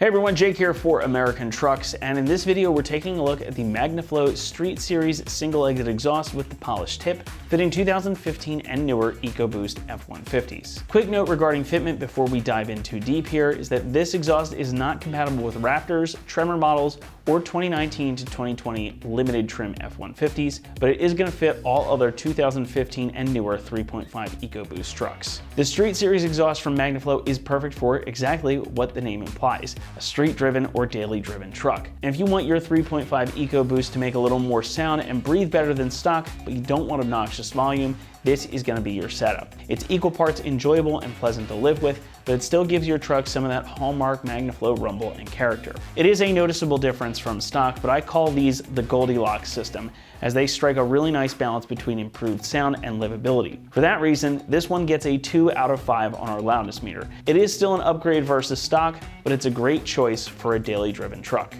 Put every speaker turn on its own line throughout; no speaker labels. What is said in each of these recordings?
Hey everyone, Jake here for American Trucks, and in this video we're taking a look at the MagnaFlow Street Series single exit exhaust with the polished tip, fitting 2015 and newer EcoBoost F-150s. Quick note regarding fitment before we dive in too deep here is that this exhaust is not compatible with Raptors, Tremor models, or 2019 to 2020 limited trim F-150s, but it is going to fit all other 2015 and newer 3.5 EcoBoost trucks. The Street Series exhaust from MagnaFlow is perfect for exactly what the name implies, a street-driven or daily-driven truck. And if you want your 3.5 EcoBoost to make a little more sound and breathe better than stock, but you don't want obnoxious volume, this is going to be your setup. It's equal parts enjoyable and pleasant to live with, but it still gives your truck some of that hallmark MagnaFlow rumble and character. It is a noticeable difference from stock, but I call these the Goldilocks system, as they strike a really nice balance between improved sound and livability. For that reason, this one gets a 2 out of 5 on our loudness meter. It is still an upgrade versus stock, but it's a great choice for a daily driven truck.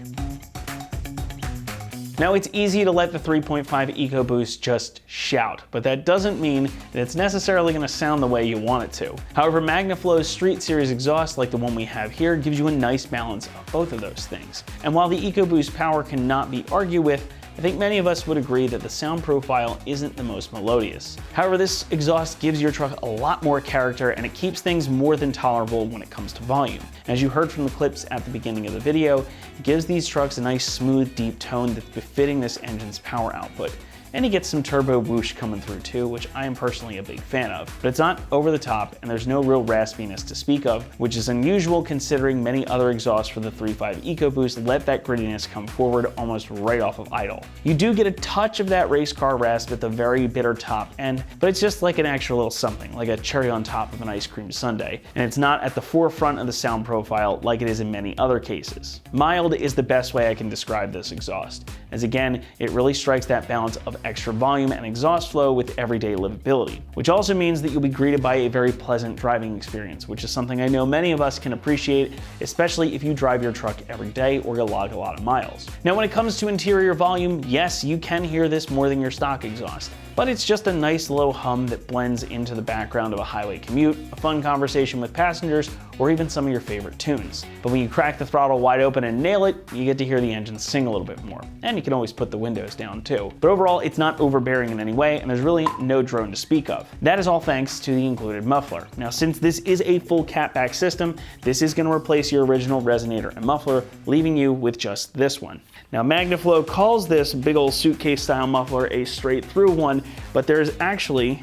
Now, it's easy to let the 3.5 EcoBoost just shout, but that doesn't mean that it's necessarily going to sound the way you want it to. However, MagnaFlow's Street Series exhaust, like the one we have here, gives you a nice balance of both of those things. And while the EcoBoost power cannot be argued with, I think many of us would agree that the sound profile isn't the most melodious. However, this exhaust gives your truck a lot more character, and it keeps things more than tolerable when it comes to volume. As you heard from the clips at the beginning of the video, it gives these trucks a nice smooth, deep tone that's befitting this engine's power output. And you get some turbo whoosh coming through too, which I am personally a big fan of. But it's not over the top, and there's no real raspiness to speak of, which is unusual considering many other exhausts for the 3.5 EcoBoost let that grittiness come forward almost right off of idle. You do get a touch of that race car rasp at the very bitter top end, but it's just like an extra little something, like a cherry on top of an ice cream sundae, and it's not at the forefront of the sound profile like it is in many other cases. Mild is the best way I can describe this exhaust, as again, it really strikes that balance of extra volume and exhaust flow with everyday livability, which also means that you'll be greeted by a very pleasant driving experience, which is something I know many of us can appreciate, especially if you drive your truck every day or you log a lot of miles. Now, when it comes to interior volume, yes, you can hear this more than your stock exhaust, but it's just a nice low hum that blends into the background of a highway commute, a fun conversation with passengers, or even some of your favorite tunes. But when you crack the throttle wide open and nail it, you get to hear the engine sing a little bit more. And you can always put the windows down too. But overall, it's not overbearing in any way, and there's really no drone to speak of. That is all thanks to the included muffler. Now, since this is a full catback system, this is going to replace your original resonator and muffler, leaving you with just this one. Now, MagnaFlow calls this big old suitcase style muffler a straight through one, but there's actually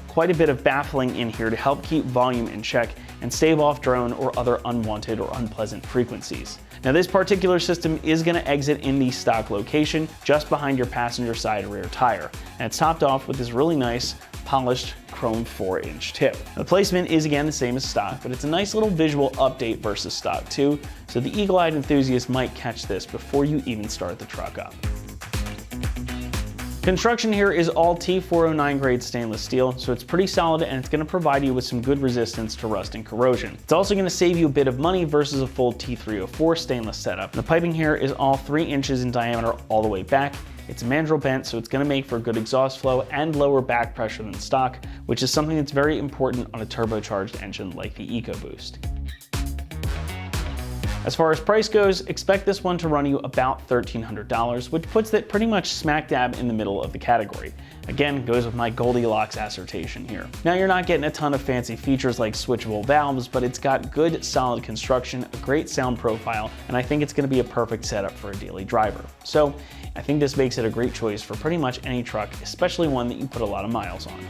quite a bit of baffling in here to help keep volume in check and stave off drone or other unwanted or unpleasant frequencies. Now, this particular system is going to exit in the stock location just behind your passenger side rear tire, and it's topped off with this really nice polished chrome 4-inch tip. The placement is again the same as stock, but it's a nice little visual update versus stock too, so the eagle-eyed enthusiast might catch this before you even start the truck up. Construction here is all T409 grade stainless steel, so it's pretty solid and it's going to provide you with some good resistance to rust and corrosion. It's also going to save you a bit of money versus a full T304 stainless setup. The piping here is all 3 inches in diameter all the way back. It's a mandrel bent, so it's going to make for good exhaust flow and lower back pressure than stock, which is something that's very important on a turbocharged engine like the EcoBoost. As far as price goes, expect this one to run you about $1,300, which puts it pretty much smack dab in the middle of the category. Again, goes with my Goldilocks assertion here. Now, you're not getting a ton of fancy features like switchable valves, but it's got good, solid construction, a great sound profile, and I think it's going to be a perfect setup for a daily driver. So, I think this makes it a great choice for pretty much any truck, especially one that you put a lot of miles on.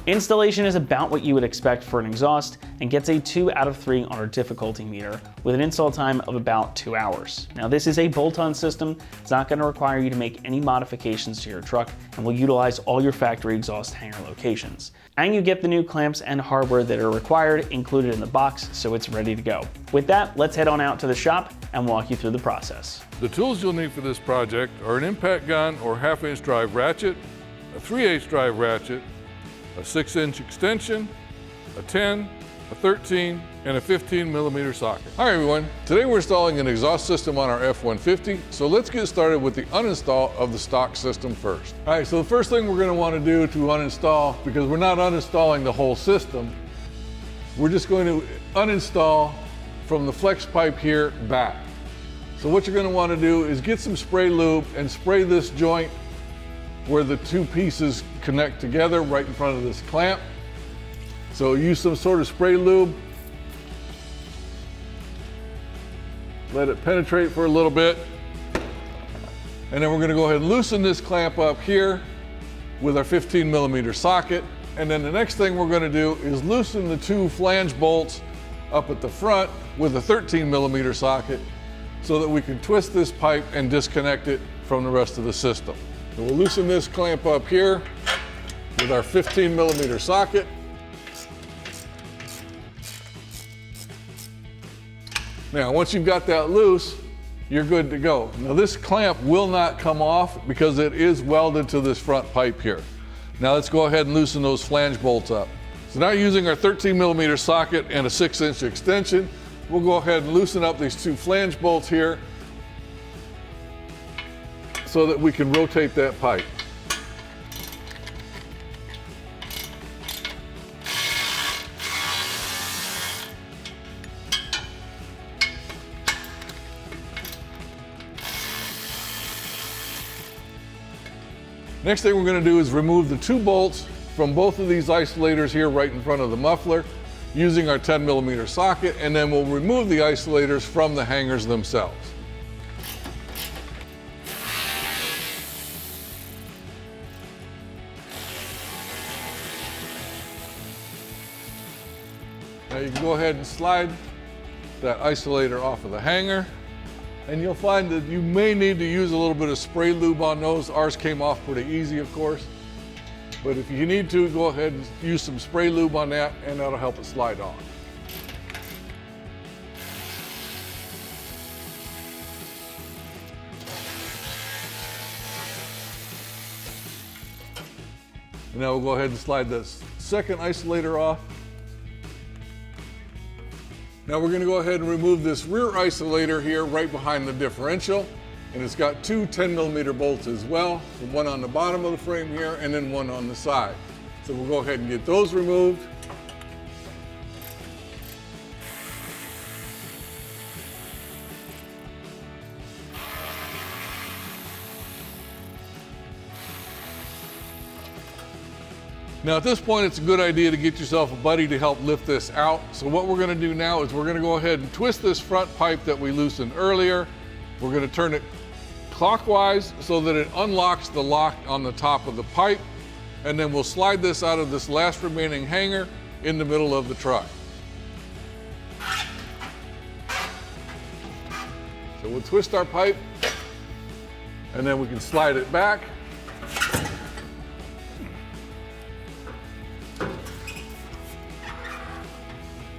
Installation is about what you would expect for an exhaust and gets a 2 out of 3 on our difficulty meter with an install time of about 2 hours. Now, this is a bolt-on system. It's not going to require you to make any modifications to your truck and will utilize all your factory exhaust hanger locations. And you get the new clamps and hardware that are required included in the box, so it's ready to go. With that, let's head on out to the shop and walk you through the process.
The tools you'll need for this project are an impact gun or 1/2-inch drive ratchet, a 3/8 drive ratchet, a 6-inch extension, a 10, a 13, and a 15mm socket. Hi everyone, today we're installing an exhaust system on our F-150, so let's get started with the uninstall of the stock system first. All right, so the first thing we're going to want to do to uninstall, because we're not uninstalling the whole system, we're just going to uninstall from the flex pipe here back. So what you're going to want to do is get some spray lube and spray this joint where the two pieces connect together right in front of this clamp. So use some sort of spray lube. Let it penetrate for a little bit. And then we're going to go ahead and loosen this clamp up here with our 15mm socket. And then the next thing we're going to do is loosen the two flange bolts up at the front with a 13mm socket so that we can twist this pipe and disconnect it from the rest of the system. So we'll loosen this clamp up here with our 15mm socket. Now, once you've got that loose, you're good to go. Now, this clamp will not come off because it is welded to this front pipe here. Now, let's go ahead and loosen those flange bolts up. So now, using our 13mm socket and a 6-inch extension, we'll go ahead and loosen up these two flange bolts here so that we can rotate that pipe. Next thing we're going to do is remove the two bolts from both of these isolators here right in front of the muffler using our 10mm socket, and then we'll remove the isolators from the hangers themselves. Now you can go ahead and slide that isolator off of the hanger. And you'll find that you may need to use a little bit of spray lube on those. Ours came off pretty easy, of course. But if you need to, go ahead and use some spray lube on that, and that'll help it slide off. And now we'll go ahead and slide this second isolator off. Now we're going to go ahead and remove this rear isolator here right behind the differential. And it's got two 10mm bolts as well, one on the bottom of the frame here and then one on the side. So we'll go ahead and get those removed. Now at this point, it's a good idea to get yourself a buddy to help lift this out. So what we're going to do now is we're going to go ahead and twist this front pipe that we loosened earlier. We're going to turn it clockwise so that it unlocks the lock on the top of the pipe. And then we'll slide this out of this last remaining hanger in the middle of the truck. So we'll twist our pipe and then we can slide it back.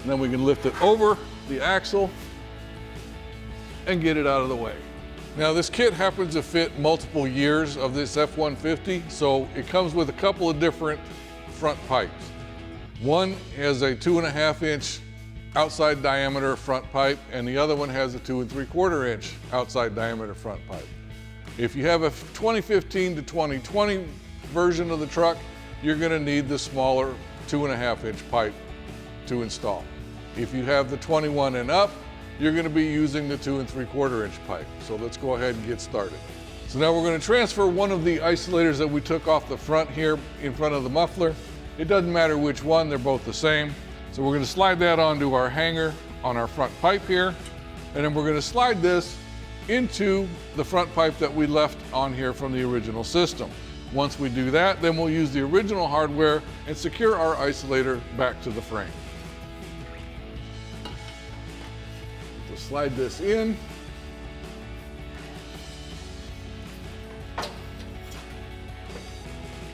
And then we can lift it over the axle and get it out of the way. Now this kit happens to fit multiple years of this F-150, so it comes with a couple of different front pipes. One has a 2.5-inch outside diameter front pipe, and the other one has a 2 3/4-inch outside diameter front pipe. If you have a 2015 to 2020 version of the truck, you're gonna need the smaller 2.5-inch pipe to install. If you have the 21 and up, you're going to be using the 2 3/4-inch pipe. So let's go ahead and get started. So now we're going to transfer one of the isolators that we took off the front here in front of the muffler. It doesn't matter which one, they're both the same. So we're going to slide that onto our hanger on our front pipe here. And then we're going to slide this into the front pipe that we left on here from the original system. Once we do that, then we'll use the original hardware and secure our isolator back to the frame. So slide this in.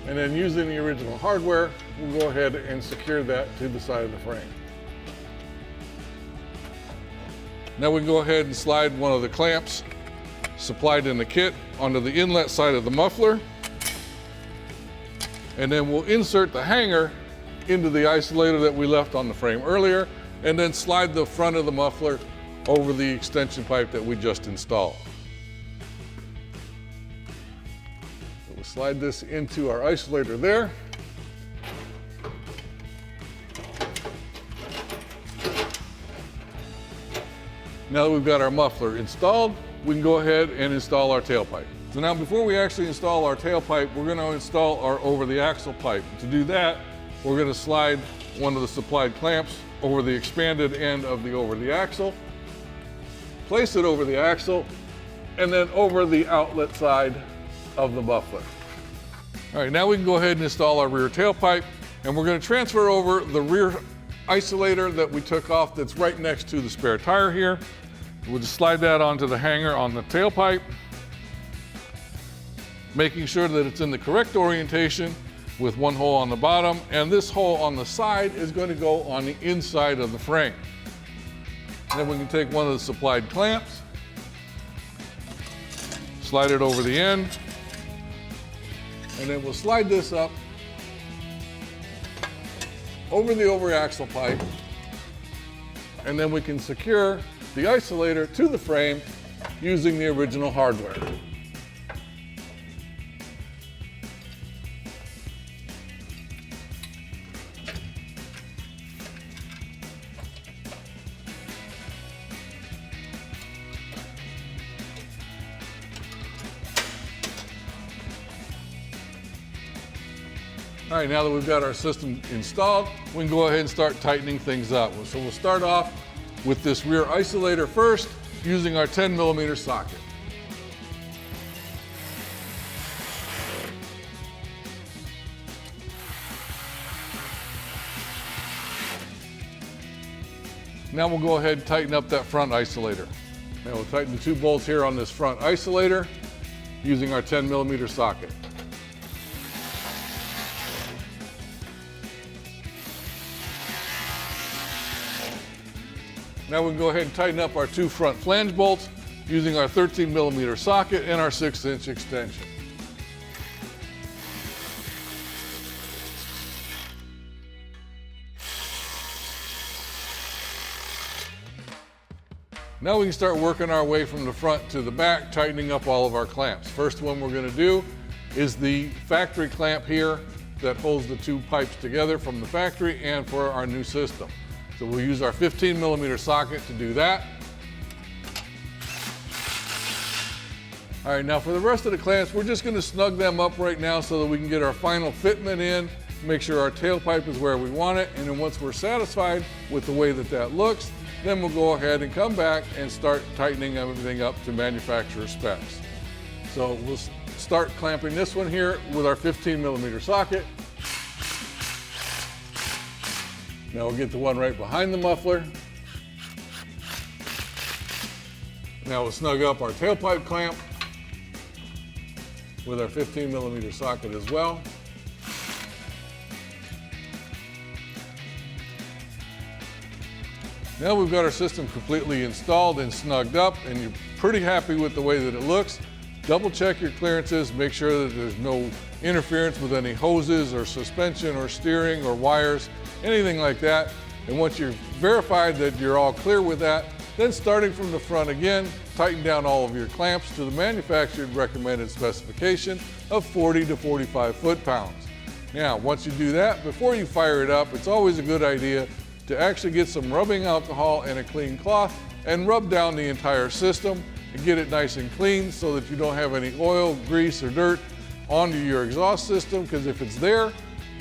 And then using the original hardware, we'll go ahead and secure that to the side of the frame. Now we can go ahead and slide one of the clamps supplied in the kit onto the inlet side of the muffler. And then we'll insert the hanger into the isolator that we left on the frame earlier, and then slide the front of the muffler over the extension pipe that we just installed. So we'll slide this into our isolator there. Now that we've got our muffler installed, we can go ahead and install our tailpipe. So now before we actually install our tailpipe, we're going to install our over-the-axle pipe. To do that, we're going to slide one of the supplied clamps over the expanded end of the over-the-axle, place it over the axle, and then over the outlet side of the muffler. All right, now we can go ahead and install our rear tailpipe, and we're going to transfer over the rear isolator that we took off that's right next to the spare tire here. We'll just slide that onto the hanger on the tailpipe, making sure that it's in the correct orientation with one hole on the bottom, and this hole on the side is going to go on the inside of the frame. Then we can take one of the supplied clamps, slide it over the end, and then we'll slide this up over the over-axle pipe, and then we can secure the isolator to the frame using the original hardware. All right, now that we've got our system installed, we can go ahead and start tightening things up. So we'll start off with this rear isolator first, using our 10mm socket. Now we'll go ahead and tighten up that front isolator. Now we'll tighten the two bolts here on this front isolator using our 10mm socket. Now we can go ahead and tighten up our two front flange bolts using our 13mm socket and our 6-inch extension. Now we can start working our way from the front to the back, tightening up all of our clamps. First one we're going to do is the factory clamp here that holds the two pipes together from the factory and for our new system. So we'll use our 15mm socket to do that. All right, now for the rest of the clamps, we're just going to snug them up right now so that we can get our final fitment in, make sure our tailpipe is where we want it, and then once we're satisfied with the way that that looks, then we'll go ahead and come back and start tightening everything up to manufacturer specs. So we'll start clamping this one here with our 15mm socket. Now we'll get the one right behind the muffler. Now we'll snug up our tailpipe clamp with our 15mm socket as well. Now we've got our system completely installed and snugged up, and you're pretty happy with the way that it looks. Double check your clearances, make sure that there's no interference with any hoses or suspension or steering or wires, anything like that. And once you're verified that you're all clear with that, then starting from the front again, tighten down all of your clamps to the manufactured recommended specification of 40 to 45 foot-pounds. Now, once you do that, before you fire it up, it's always a good idea to actually get some rubbing alcohol and a clean cloth and rub down the entire system and get it nice and clean so that you don't have any oil, grease, or dirt onto your exhaust system, because if it's there,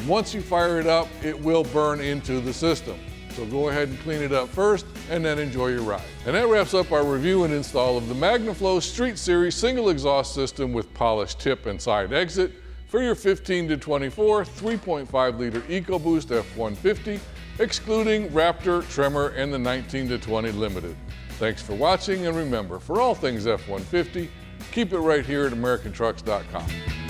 once you fire it up, it will burn into the system. So go ahead and clean it up first and then enjoy your ride. And that wraps up our review and install of the MagnaFlow Street Series single exhaust system with polished tip and side exit for your 15 to 24 3.5 liter EcoBoost F-150, excluding Raptor, Tremor, and the 19 to 20 Limited. Thanks for watching, and remember, for all things F-150, keep it right here at AmericanTrucks.com.